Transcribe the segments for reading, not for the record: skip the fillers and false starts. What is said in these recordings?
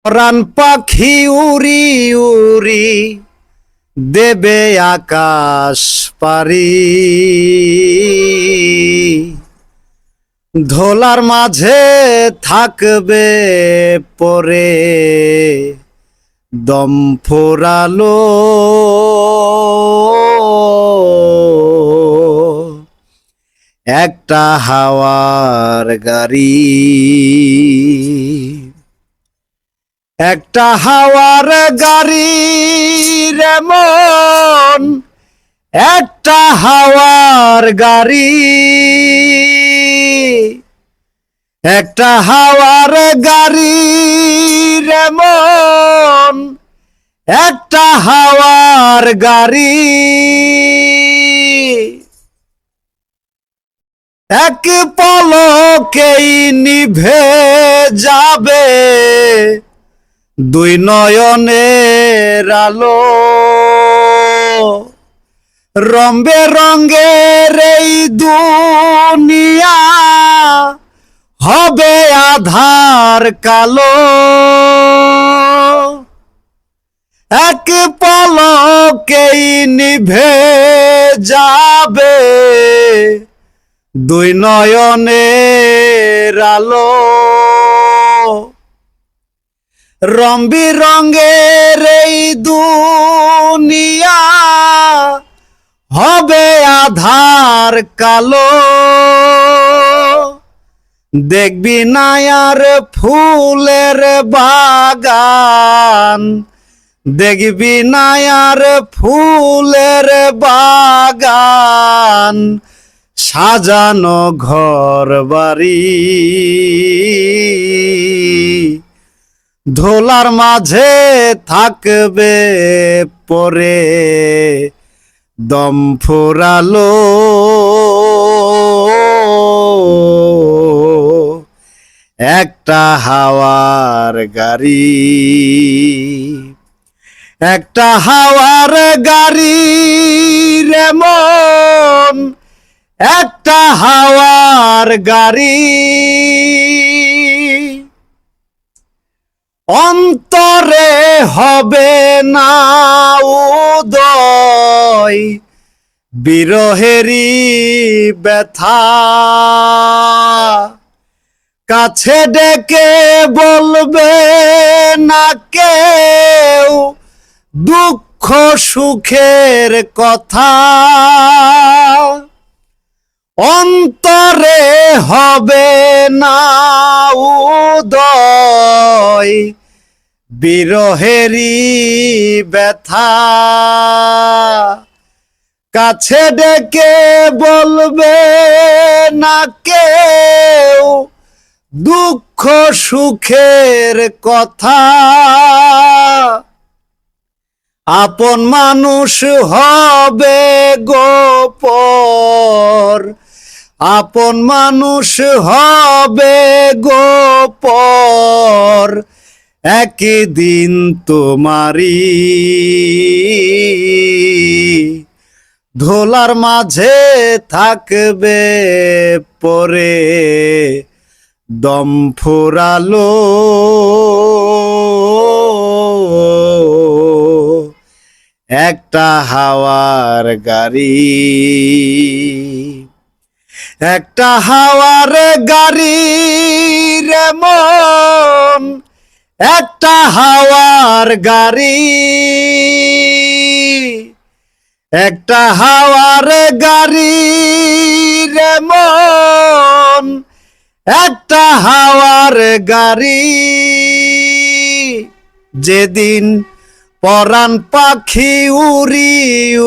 পরাণ পাখি উড়ি উড়ি দেবে আকাশ পারি, ধোলার মাঝে থাকবে পরে দম ফোরালো। একটা হাওয়ার গাড়ি, একটা হাওয়ার গাড়ি রে মন, একটা হাওয়ার গাড়ি, একটা হাওয়ার গাড়ি রে মন, একটা হাওয়ার গাড়ি। এক পলকেই নিভে যাবে দুই নয়নের আলো, রঙে রঙের এই দুনিয়া হবে আধার কালো। এক পলকেই নিভে যাবে দুই নয়নের আলো, রং বিরঙের এই দুনিয়া হবে আধার কালো। দেখবি না আর ফুলের বাগান, দেখবি না আর ফুলের বাগান, সাজানো ঘর বাড়ি, ধোলার মাঝে থাকবে পরে দম ফোরালো। একটা হাওয়ার গাড়ি, একটা হাওয়ার গাড়ি রে মন, একটা হাওয়ার গাড়ি। অন্তরে হবে না উদয় বিরহেরই ব্যথা, কাছে ডেকে বলবে না কেউ দুঃখ সুখের কথা। অন্তরে হবে না উদয় বিরহেরই ব্যথা, কাছে ডেকে বলবে না কেউ দুঃখ সুখের কথা। আপন মানুষ হবে গোপর, আপন মানুষ হবে গোপর, একদিন তোমারি ধোলার মাঝে থাকবে পরে দম ফোরালো। একটা হাওয়ার গাড়ি, একটা হাওয়ার গাড়ি রে মন, একটা হাওয়ার গাড়ি, একটা হাওয়ার গাড়ি রে মন, একটা হাওয়ার গাড়ি। যেদিন পরাণ পাখি উড়ি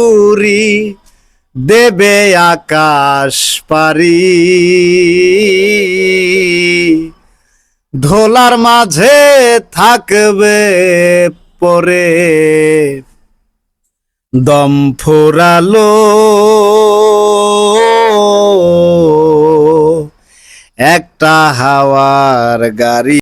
উড়ি দেবে আকাশ পারি, ধোলার মাঝে থাকবে পরে দম ফোরালো। একটা হাওয়ার গাড়ি।